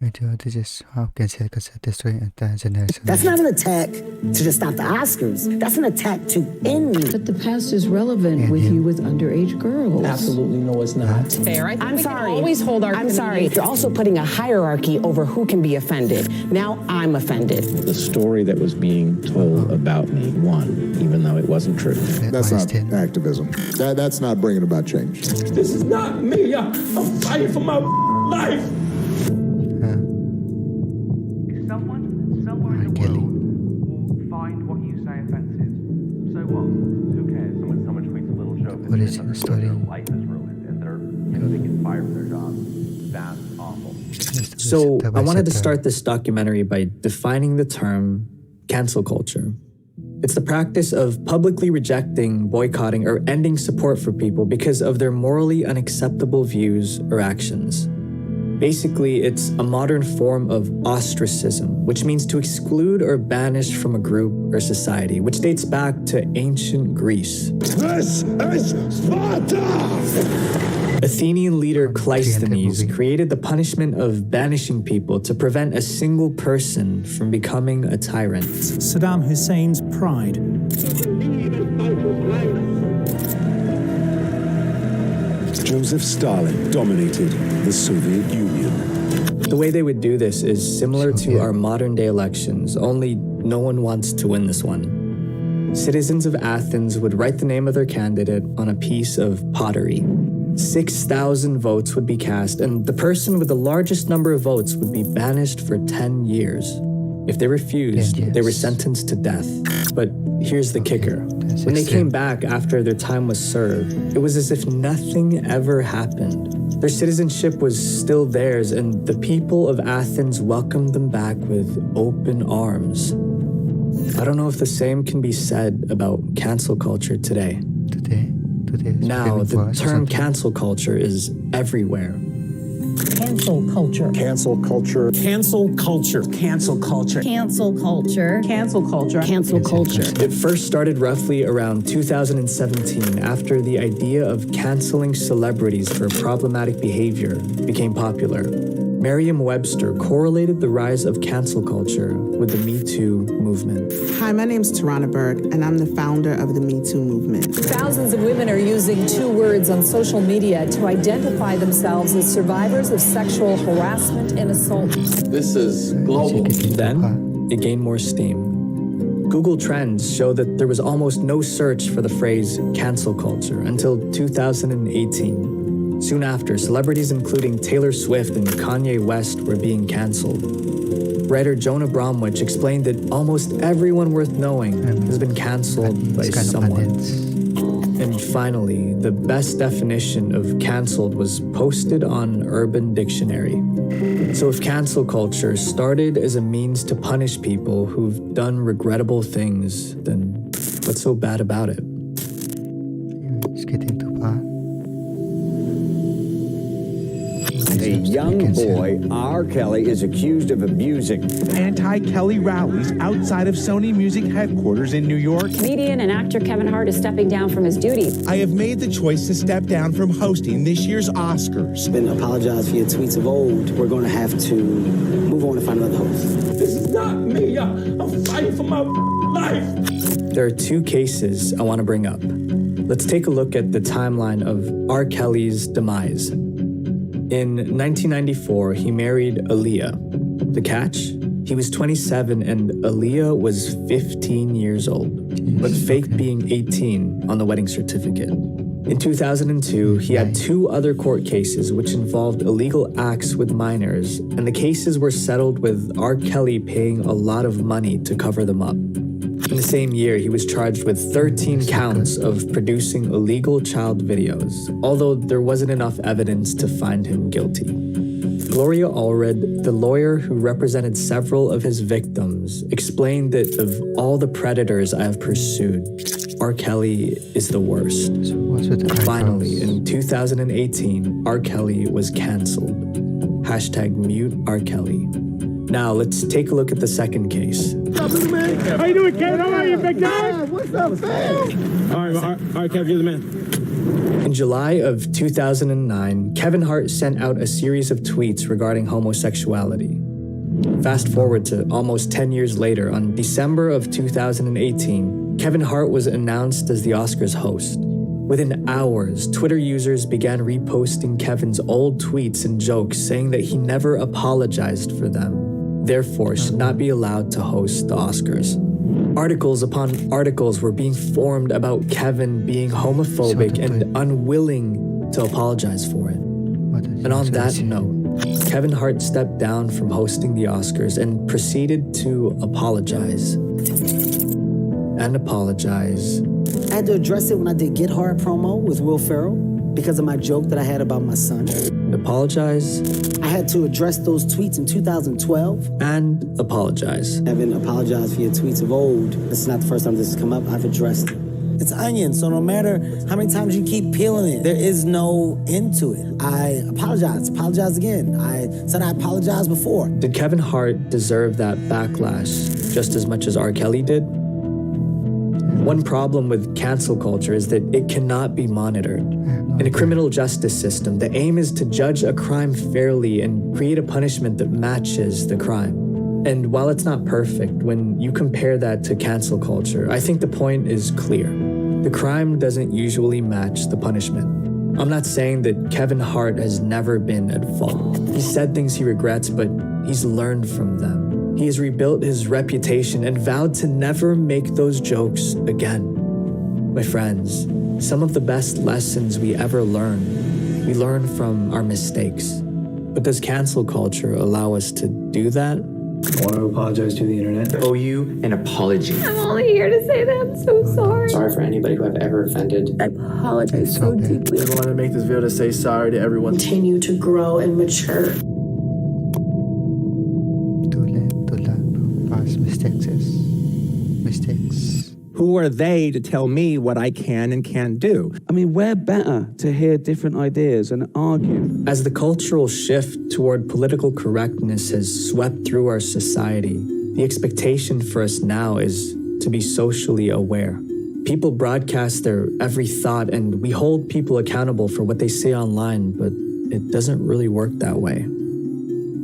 To just cancel destroy entire generation. That's not an attack to just stop the Oscars. That's an attack to end. But the past is relevant with you with underage girls. Absolutely no, it's not. Fair. I think I'm we sorry. can always hold our I'm sorry. You're also putting a hierarchy over who can be offended. Now I'm offended. The story that was being told about me won, even though it wasn't true. That's not activism. That's not bringing about change. This is not me. I'm fighting for my life. Someone somewhere in the world will find what you say offensive. So what? Who cares? Someone tweets a little joke What is the story? their life is ruined and they get fired from their job. That's awful. So I wanted to start this documentary by defining the term cancel culture. It's the practice of publicly rejecting, boycotting, or ending support for people because of their morally unacceptable views or actions. Basically, it's a modern form of ostracism, which means to exclude or banish from a group or society, which dates back to ancient Greece. This is Sparta! Athenian leader Cleisthenes created the punishment of banishing people to prevent a single person from becoming a tyrant. Saddam Hussein's pride. Joseph Stalin dominated the Soviet Union. The way they would do this is similar to our modern-day elections, only no one wants to win this one. Citizens of Athens would write the name of their candidate on a piece of pottery. 6,000 votes would be cast, and the person with the largest number of votes would be banished for 10 years. If they refused, they were sentenced to death. But here's the kicker. When they came back after their time was served, it was as if nothing ever happened. Their citizenship was still theirs, and the people of Athens welcomed them back with open arms. I don't know if the same can be said about cancel culture today. Now, the term cancel culture is everywhere. Cancel culture. Cancel culture. Cancel culture. Cancel culture. Cancel culture. Cancel culture. Cancel culture. It first started roughly around 2017 after the idea of canceling celebrities for problematic behavior became popular. Merriam-Webster correlated the rise of cancel culture with the Me Too movement. Hi, my name's Tarana Berg, and I'm the founder of the Me Too movement. Thousands of women are using 2 words on social media to identify themselves as survivors of sexual harassment and assault. This is global. Then, it gained more steam. Google Trends show that there was almost no search for the phrase cancel culture until 2018. Soon after, celebrities including Taylor Swift and Kanye West were being canceled. Writer Jonah Bromwich explained that almost everyone worth knowing has been canceled by someone. And finally, the best definition of canceled was posted on Urban Dictionary. So if cancel culture started as a means to punish people who've done regrettable things, then what's so bad about it? It's getting too far. A young boy, R. Kelly, is accused of abusing anti-Kelly rallies outside of Sony Music headquarters in New York. Comedian and actor Kevin Hart is stepping down from his duties. I have made the choice to step down from hosting this year's Oscars. Then apologize for your tweets of old. We're going to have to move on and find another host. This is not me. I'm fighting for my life. There are 2 cases I want to bring up. Let's take a look at the timeline of R. Kelly's demise. In 1994, he married Aaliyah. The catch? He was 27 and Aaliyah was 15 years old, but faked being 18 on the wedding certificate. In 2002, he had 2 other court cases which involved illegal acts with minors, and the cases were settled with R. Kelly paying a lot of money to cover them up. In the same year, he was charged with 13 counts of producing illegal child videos, although there wasn't enough evidence to find him guilty. Gloria Allred, the lawyer who represented several of his victims, explained that of all the predators I have pursued, R. Kelly is the worst. Finally, in 2018, R. Kelly was canceled. #mute R. Kelly. Now, let's take a look at the second case. How you doing, Kevin? How are you, big guy? What's up, fam? All right, Kev, you're the man. In July of 2009, Kevin Hart sent out a series of tweets regarding homosexuality. Fast forward to almost 10 years later, on December of 2018, Kevin Hart was announced as the Oscars host. Within hours, Twitter users began reposting Kevin's old tweets and jokes saying that he never apologized for them, therefore should not be allowed to host the Oscars. Articles upon articles were being formed about Kevin being homophobic and unwilling to apologize for it. And on that note, Kevin Hart stepped down from hosting the Oscars and proceeded to apologize. And apologize. I had to address it when I did Get Hard promo with Will Ferrell because of my joke that I had about my son. Apologize. I had to address those tweets in 2012. And apologize. Evan, apologize for your tweets of old. This is not the first time this has come up. I've addressed it. It's onion, so no matter how many times you keep peeling it, there is no end to it. I apologize again. I said I apologized before. Did Kevin Hart deserve that backlash just as much as R. Kelly did? One problem with cancel culture is that it cannot be monitored. In a criminal justice system, the aim is to judge a crime fairly and create a punishment that matches the crime. And while it's not perfect, when you compare that to cancel culture, I think the point is clear. The crime doesn't usually match the punishment. I'm not saying that Kevin Hart has never been at fault. He said things he regrets, but he's learned from them. He has rebuilt his reputation and vowed to never make those jokes again. My friends, some of the best lessons we ever learn, we learn from our mistakes. But does cancel culture allow us to do that? I want to apologize to the internet. I owe you an apology. I'm only here to say that I'm so sorry. Sorry for anybody who I've ever offended. I apologize so deeply. I want to make this video to say sorry to everyone. Continue to grow and mature. Past mistakes. Who are they to tell me what I can and can't do? I mean, we're better to hear different ideas and argue. As the cultural shift toward political correctness has swept through our society, the expectation for us now is to be socially aware. People broadcast their every thought, and we hold people accountable for what they say online, but it doesn't really work that way.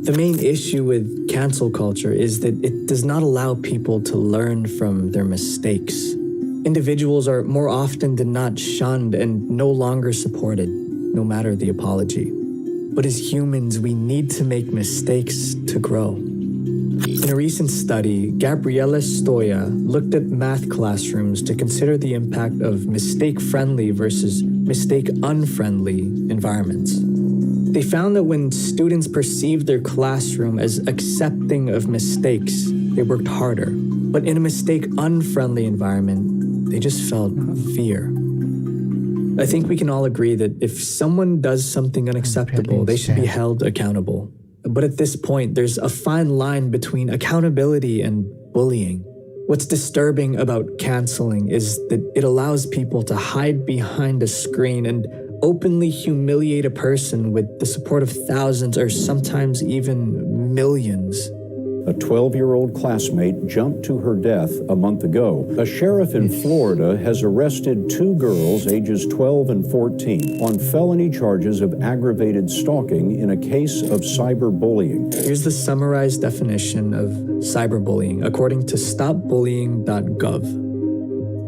The main issue with cancel culture is that it does not allow people to learn from their mistakes. Individuals are more often than not shunned and no longer supported, no matter the apology. But as humans, we need to make mistakes to grow. In a recent study, Gabriela Stoya looked at math classrooms to consider the impact of mistake-friendly versus mistake-unfriendly environments. They found that when students perceived their classroom as accepting of mistakes, they worked harder. But in a mistake-unfriendly environment, they just felt fear. I think we can all agree that if someone does something unacceptable, they should be held accountable. But at this point, there's a fine line between accountability and bullying. What's disturbing about canceling is that it allows people to hide behind a screen and openly humiliate a person with the support of thousands or sometimes even millions. A 12-year-old classmate jumped to her death a month ago. A sheriff in Florida has arrested 2 girls ages 12 and 14 on felony charges of aggravated stalking in a case of cyberbullying. Here's the summarized definition of cyberbullying according to stopbullying.gov.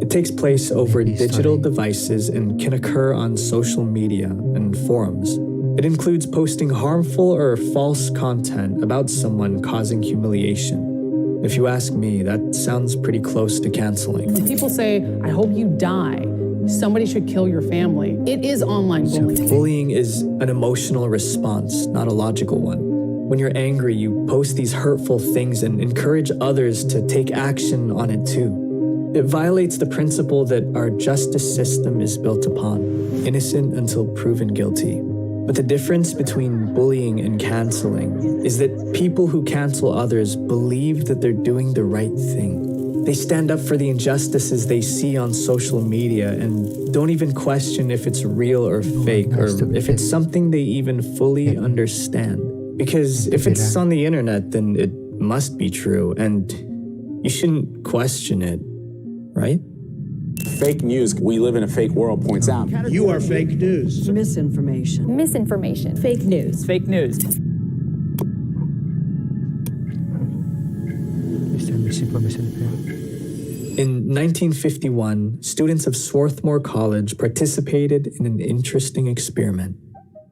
It takes place over digital devices and can occur on social media and forums. It includes posting harmful or false content about someone causing humiliation. If you ask me, that sounds pretty close to canceling. When people say, I hope you die, somebody should kill your family, it is online bullying. Bullying is an emotional response, not a logical one. When you're angry, you post these hurtful things and encourage others to take action on it too. It violates the principle that our justice system is built upon, innocent until proven guilty. But the difference between bullying and canceling is that people who cancel others believe that they're doing the right thing. They stand up for the injustices they see on social media and don't even question if it's real or fake or if it's something they even fully understand. Because if it's on the internet, then it must be true and you shouldn't question it. Right? fake news, we live in a fake world, points out. You are fake news. Misinformation. Misinformation. Fake news. Fake news. In 1951, students of Swarthmore College participated in an interesting experiment.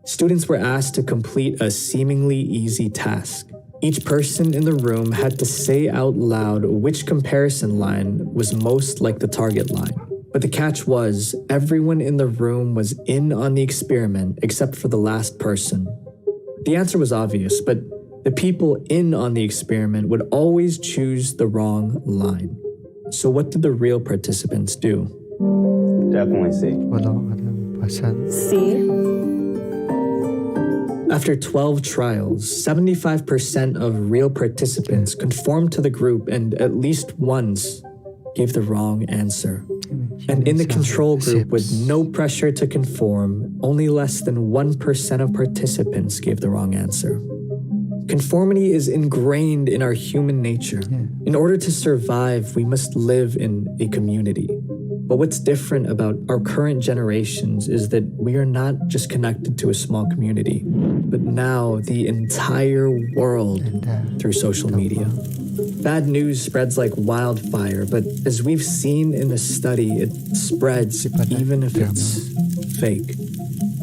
Students were asked to complete a seemingly easy task. Each person in the room had to say out loud which comparison line was most like the target line. But the catch was, everyone in the room was in on the experiment except for the last person. The answer was obvious, but the people in on the experiment would always choose the wrong line. So what did the real participants do? Definitely C. C. After 12 trials, 75% of real participants conformed to the group and at least once gave the wrong answer. And in the control group with no pressure to conform, only less than 1% of participants gave the wrong answer. Conformity is ingrained in our human nature. In order to survive, we must live in a community. But what's different about our current generations is that we are not just connected to a small community, but now the entire world through social media. Bad news spreads like wildfire, but as we've seen in the study, it spreads even if it's fake.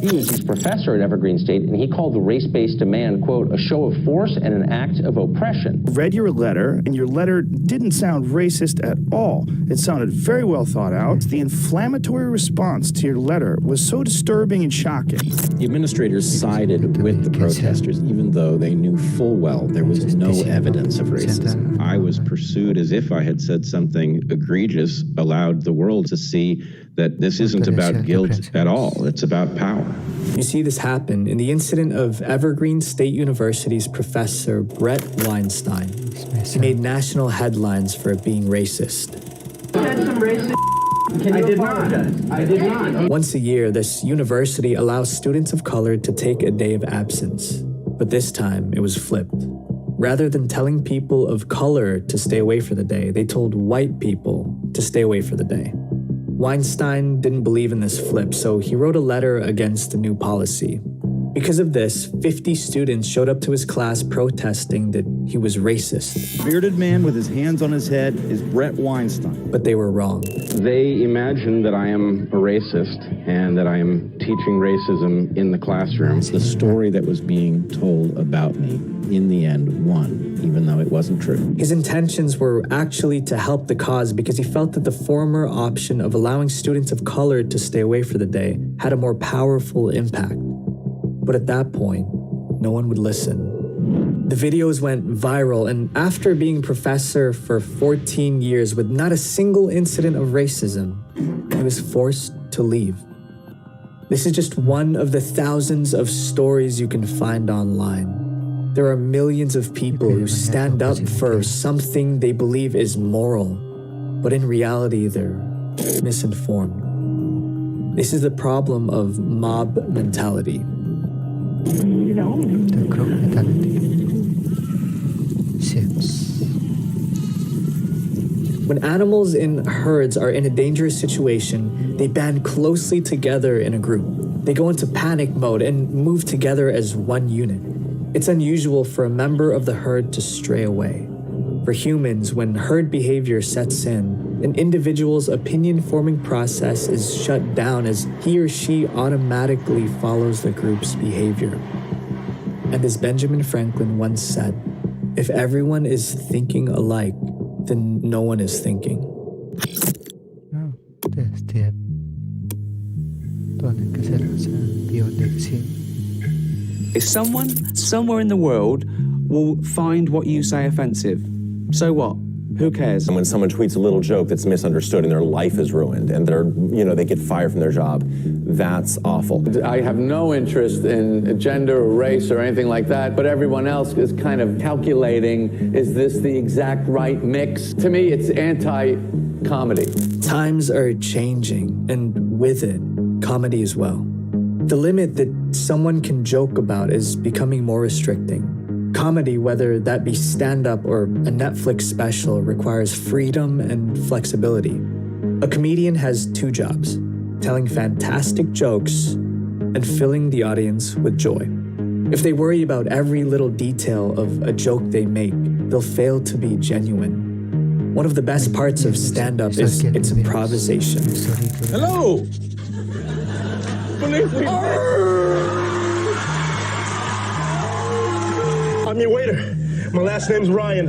He was his professor at Evergreen State, and he called the race-based demand, quote, a show of force and an act of oppression. Read your letter, and your letter didn't sound racist at all. It sounded very well thought out. The inflammatory response to your letter was so disturbing and shocking. The administrators sided with the protesters, even though they knew full well there was no evidence of racism. I was pursued as if I had said something egregious, allowed the world to see that this isn't about guilt at all. It's about power. You see this happen in the incident of Evergreen State University's professor Brett Weinstein. He made national headlines for being racist. Said some racist. Can you apologize? I did not. Once a year, this university allows students of color to take a day of absence. But this time, it was flipped. Rather than telling people of color to stay away for the day, they told white people to stay away for the day. Weinstein didn't believe in this flip, so he wrote a letter against the new policy. Because of this, 50 students showed up to his class protesting that he was racist. Bearded man with his hands on his head is Brett Weinstein. But they were wrong. They imagine that I am a racist and that I am teaching racism in the classroom. The story that was being told about me, in the end, won, even though it wasn't true. His intentions were actually to help the cause because he felt that the former option of allowing students of color to stay away for the day had a more powerful impact. But at that point, no one would listen. The videos went viral, and after being professor for 14 years with not a single incident of racism, he was forced to leave. This is just one of the thousands of stories you can find online. There are millions of people who stand up for something they believe is moral, but in reality, they're misinformed. This is the problem of mob mentality. The group mentality. 6. When animals in herds are in a dangerous situation, they band closely together in a group. They go into panic mode and move together as one unit. It's unusual for a member of the herd to stray away. For humans, when herd behavior sets in, an individual's opinion-forming process is shut down as he or she automatically follows the group's behavior. And as Benjamin Franklin once said, if everyone is thinking alike, then no one is thinking. If someone somewhere in the world will find what you say offensive, so what? Who cares? And when someone tweets a little joke that's misunderstood and their life is ruined and they get fired from their job, that's awful. I have no interest in gender or race or anything like that, but everyone else is kind of calculating, is this the exact right mix? To me, it's anti-comedy. Times are changing, and with it, comedy as well. The limit that someone can joke about is becoming more restricting. Comedy, whether that be stand-up or a Netflix special, requires freedom and flexibility. A comedian has two jobs: telling fantastic jokes and filling the audience with joy. If they worry about every little detail of a joke they make, they'll fail to be genuine. One of the best parts of stand-up is its improvisation. Hello! I'm your waiter. My last name's Ryan.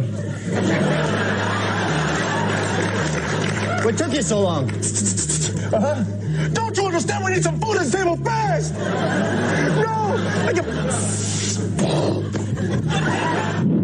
What took you so long? Don't you understand? We need some food at the table fast! No!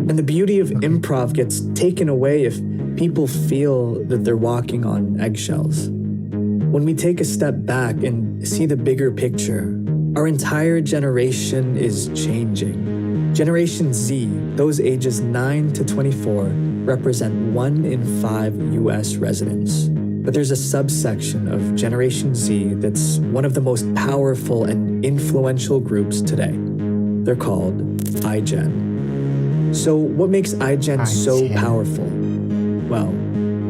And the beauty of improv gets taken away if people feel that they're walking on eggshells. When we take a step back and see the bigger picture, our entire generation is changing. Generation Z, those ages 9 to 24, represent 1 in 5 US residents. But there's a subsection of Generation Z that's one of the most powerful and influential groups today. They're called iGen. So what makes iGen so powerful? Well,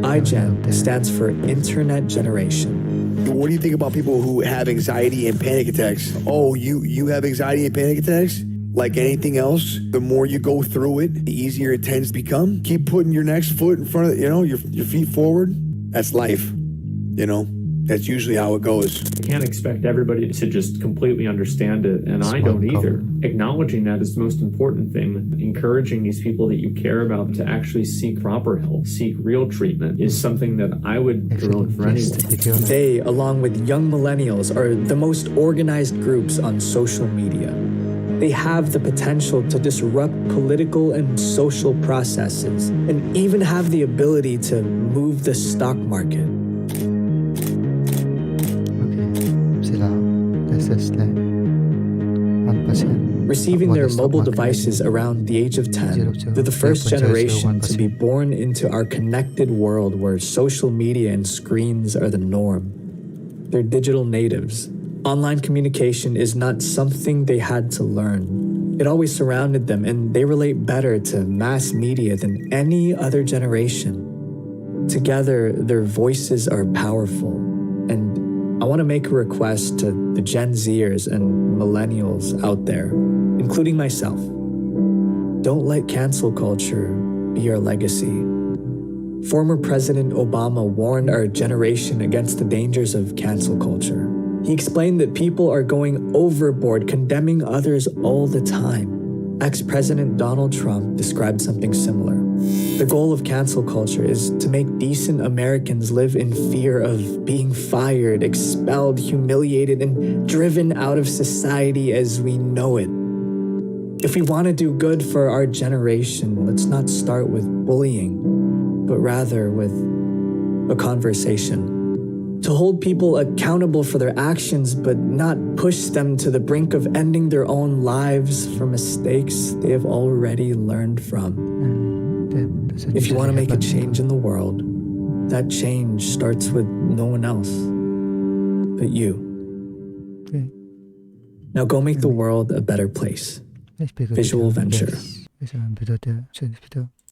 iGen stands for Internet Generation. What do you think about people who have anxiety and panic attacks? Oh, you have anxiety and panic attacks? Like anything else, the more you go through it, the easier it tends to become. Keep putting your next foot in front of, your feet forward. That's life, That's usually how it goes. I can't expect everybody to just completely understand it, and I don't either. Acknowledging that is the most important thing. Encouraging these people that you care about to actually seek proper help, seek real treatment, is something that I would promote for anyone. They, along with young millennials, are the most organized groups on social media. They have the potential to disrupt political and social processes, and even have the ability to move the stock market. Receiving their mobile devices around the age of 10, they're the first generation to be born into our connected world where social media and screens are the norm. They're digital natives. Online communication is not something they had to learn. It always surrounded them, and they relate better to mass media than any other generation. Together, their voices are powerful, and I want to make a request to the Gen Zers and millennials out there, including myself. Don't let cancel culture be your legacy. Former President Obama warned our generation against the dangers of cancel culture. He explained that people are going overboard, condemning others all the time. Ex-President Donald Trump described something similar. The goal of cancel culture is to make decent Americans live in fear of being fired, expelled, humiliated, and driven out of society as we know it. If we want to do good for our generation, let's not start with bullying, but rather with a conversation. To hold people accountable for their actions, but not push them to the brink of ending their own lives for mistakes they have already learned from. If you want to make a change in the world, that change starts with no one else but you. Now go make the world a better place. Visual Venture.